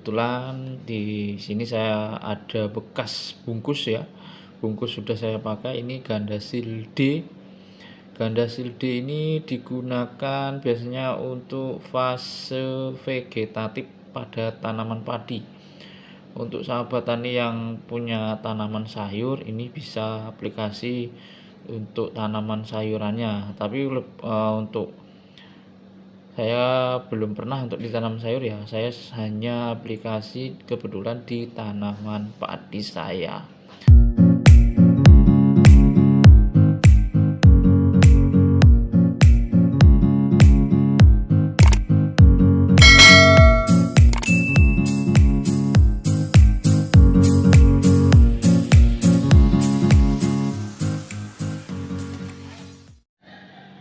kebetulan di sini saya ada bekas bungkus ya. Bungkus sudah saya pakai, ini Gandasil D. Gandasil D ini digunakan biasanya untuk fase vegetatif pada tanaman padi. Untuk sahabat tani yang punya tanaman sayur, ini bisa aplikasi untuk tanaman sayurannya. Tapi untuk saya belum pernah untuk ditanam sayur ya. Saya hanya aplikasi kebetulan di tanaman padi saya.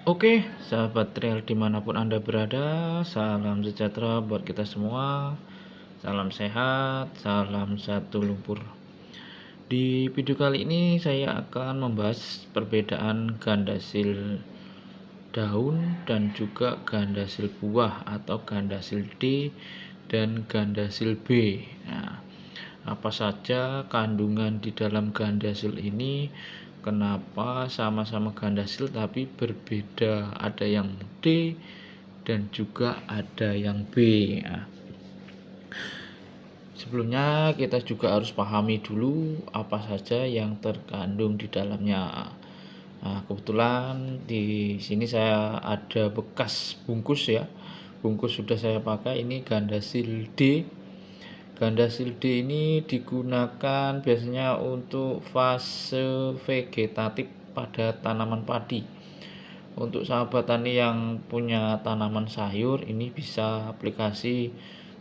Oke, sahabat trail dimanapun Anda berada, salam sejahtera buat kita semua. Salam sehat, salam satu lumpur. Di video kali ini saya akan membahas perbedaan gandasil daun dan juga gandasil buah atau gandasil D dan gandasil B. Nah, apa saja kandungan di dalam gandasil ini, kenapa sama-sama gandasil tapi berbeda, ada yang D dan juga ada yang B. Nah, sebelumnya kita juga harus pahami dulu apa saja yang terkandung di dalamnya. Nah, kebetulan di sini saya ada bekas bungkus ya. Bungkus sudah saya pakai, ini Gandasil D. Gandasil D ini digunakan biasanya untuk fase vegetatif pada tanaman padi. Untuk sahabat tani yang punya tanaman sayur, ini bisa aplikasi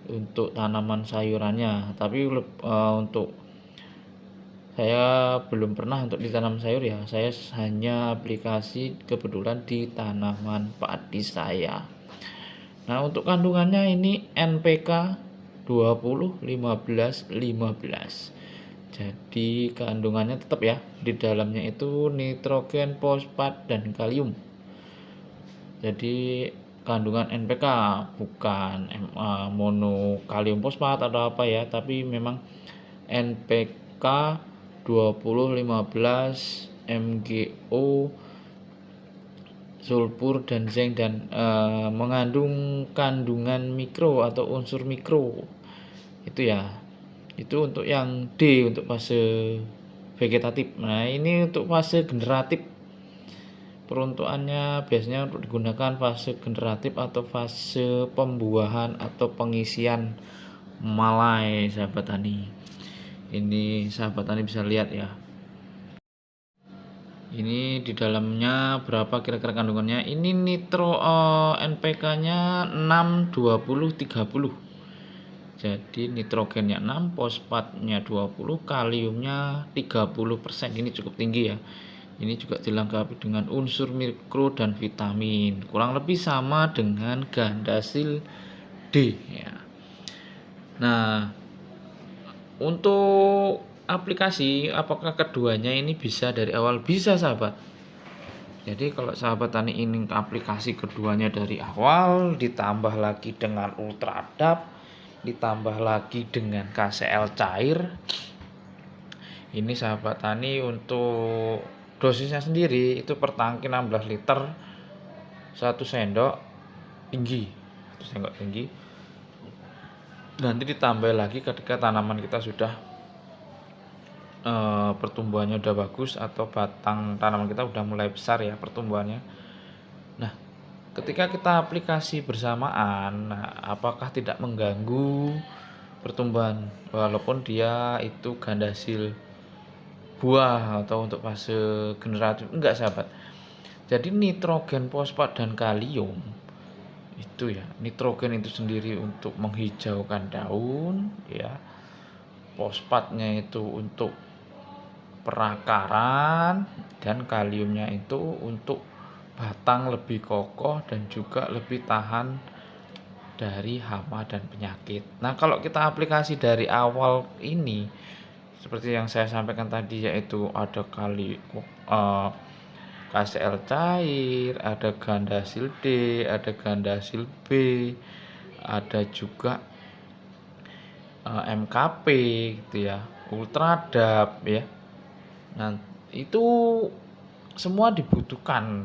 untuk tanaman sayurannya. Tapi untuk saya belum pernah untuk ditanam sayur ya. Saya hanya aplikasi kebetulan di tanaman padi saya. Nah, untuk kandungannya ini NPK 20 15 15. Jadi kandungannya tetap ya, di dalamnya itu nitrogen, fosfat dan kalium. Jadi kandungan NPK bukan mono kalium fosfat atau apa ya, tapi memang NPK 20 15 MgO, sulfur dan zinc, dan mengandung kandungan mikro atau unsur mikro itu ya. Itu untuk yang D, untuk fase vegetatif. Nah, ini untuk fase generatif, peruntukannya biasanya untuk digunakan fase generatif atau fase pembuahan atau pengisian malai, sahabat tani. Ini sahabat tani bisa lihat ya. Ini di dalamnya berapa kira-kira kandungannya? Ini nitro NPK-nya 6 20 30. Jadi nitrogennya 6, fosfatnya 20, kaliumnya 30%. Ini cukup tinggi ya. Ini juga dilengkapi dengan unsur mikro dan vitamin. Kurang lebih sama dengan gandasil D ya. Nah, untuk aplikasi, apakah keduanya ini bisa dari awal? Bisa, sahabat. Jadi kalau sahabat tani ingin aplikasi keduanya dari awal, ditambah lagi dengan Ultra Adapt, ditambah lagi dengan KCL cair, ini sahabat tani untuk dosisnya sendiri itu per tangki 16 liter, 1 sendok tinggi, 1 sendok tinggi. Nanti ditambah lagi ketika tanaman kita sudah pertumbuhannya udah bagus atau batang tanaman kita udah mulai besar ya pertumbuhannya. Nah, ketika kita aplikasi bersamaan, apakah tidak mengganggu pertumbuhan walaupun dia itu gandasil buah atau untuk fase generatif? Enggak, sahabat. Jadi nitrogen, fosfat dan kalium itu ya, nitrogen itu sendiri untuk menghijaukan daun ya, fosfatnya itu untuk perakaran, dan kaliumnya itu untuk batang lebih kokoh dan juga lebih tahan dari hama dan penyakit. Nah, kalau kita aplikasi dari awal ini seperti yang saya sampaikan tadi, yaitu ada KCL cair, ada gandasil D, ada gandasil B, ada juga MKP gitu ya, Ultradap ya. Nah, itu semua dibutuhkan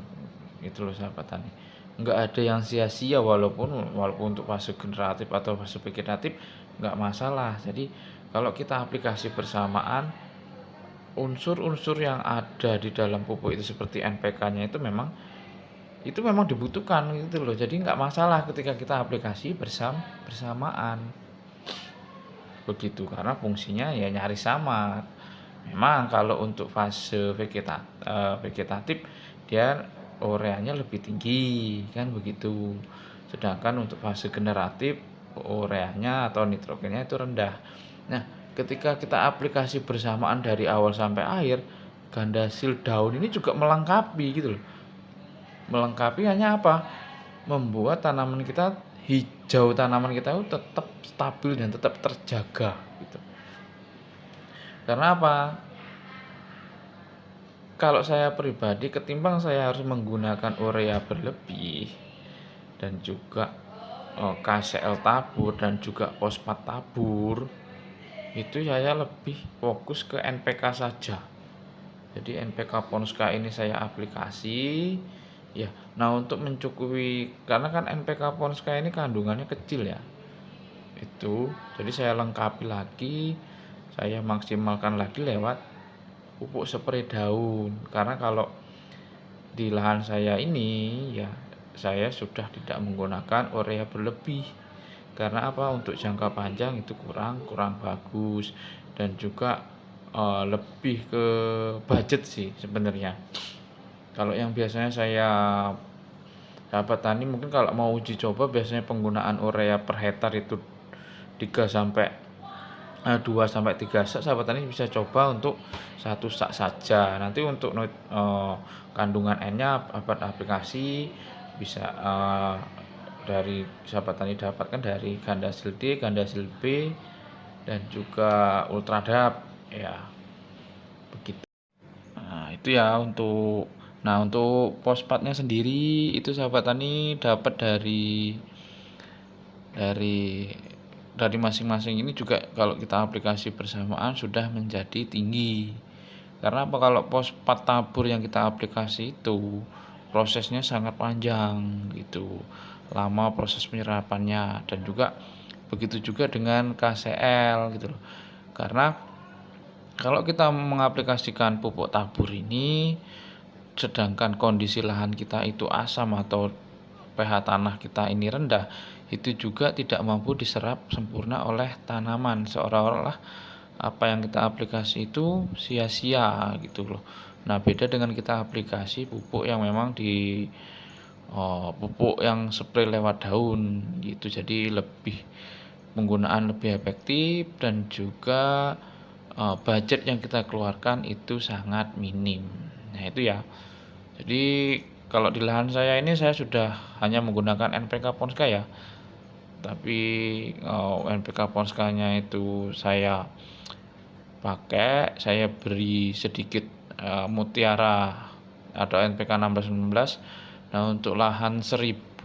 gitu loh sahabat tani. Nggak ada yang sia-sia walaupun walaupun untuk fase generatif atau fase vegetatif nggak masalah. Jadi kalau kita aplikasi bersamaan, unsur-unsur yang ada di dalam pupuk itu seperti NPK-nya itu memang dibutuhkan gitu loh. Jadi nggak masalah ketika kita aplikasi bersamaan. Begitu, karena fungsinya ya nyaris sama. Memang kalau untuk fase vegetatif dia ureanya lebih tinggi kan begitu. Sedangkan untuk fase generatif ureanya atau nitrogennya itu rendah. Nah, ketika kita aplikasi bersamaan dari awal sampai akhir, gandasil daun ini juga melengkapi gitu loh. Melengkapi hanya apa? Membuat tanaman kita hijau, tanaman kita itu tetap stabil dan tetap terjaga gitu. Karena apa? Kalau saya pribadi ketimbang saya harus menggunakan urea berlebih dan juga KCl tabur dan juga fosfat tabur, itu saya lebih fokus ke NPK saja. Jadi NPK Ponska ini saya aplikasi ya. Nah, untuk mencukupi, karena kan NPK Ponska ini kandungannya kecil ya. Itu jadi saya lengkapi lagi, saya maksimalkan lagi lewat pupuk spray daun. Karena kalau di lahan saya ini ya saya sudah tidak menggunakan urea berlebih. Karena apa? Untuk jangka panjang itu kurang bagus dan juga lebih ke budget sih sebenarnya. Kalau yang biasanya saya dapat tani mungkin kalau mau uji coba biasanya penggunaan urea per hektar itu 3 sampai 2 sampai 3 sak, sahabat tani bisa coba untuk 1 sak saja. Nanti untuk kandungan N-nya aplikasi bisa dari sahabat tani dapatkan dari gandasil D, gandasil B dan juga ultradap ya. Begitu. Nah, itu ya untuk fosfatnya sendiri itu sahabat tani dapat dari dari masing-masing ini juga kalau kita aplikasi bersamaan sudah menjadi tinggi. Karena apa? Kalau fosfat tabur yang kita aplikasi itu prosesnya sangat panjang gitu. Lama proses penyerapannya dan juga begitu juga dengan KCl gitu loh. Karena kalau kita mengaplikasikan pupuk tabur ini sedangkan kondisi lahan kita itu asam atau pH tanah kita ini rendah, itu juga tidak mampu diserap sempurna oleh tanaman, seolah-olah apa yang kita aplikasi itu sia-sia gitu loh. Nah, beda dengan kita aplikasi pupuk yang memang pupuk yang spray lewat daun gitu, jadi penggunaan lebih efektif dan juga budget yang kita keluarkan itu sangat minim. Nah, itu ya. Jadi kalau di lahan saya ini saya sudah hanya menggunakan NPK Ponska ya. Tapi NPK Ponskanya itu saya beri sedikit Mutiara atau NPK 1619. Nah, untuk lahan 1250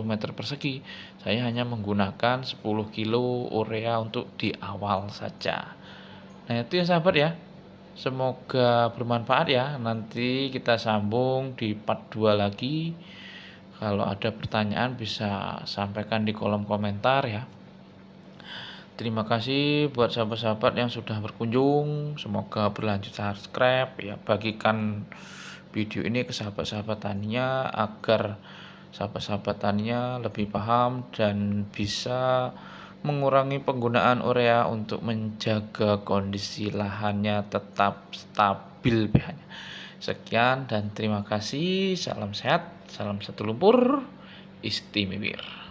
meter persegi saya hanya menggunakan 10 kilo urea untuk di awal saja. Nah, itu ya sahabat ya. Semoga bermanfaat ya. Nanti kita sambung di part 2 lagi. Kalau ada pertanyaan bisa sampaikan di kolom komentar ya. Terima kasih buat sahabat-sahabat yang sudah berkunjung. Semoga berlanjut subscribe ya. Bagikan video ini ke sahabat-sahabat taninya agar sahabat-sahabat taninya lebih paham dan bisa mengurangi penggunaan urea untuk menjaga kondisi lahannya tetap stabil pH-nya. Sekian dan terima kasih. Salam sehat, salam satu lumpur, Istimewir.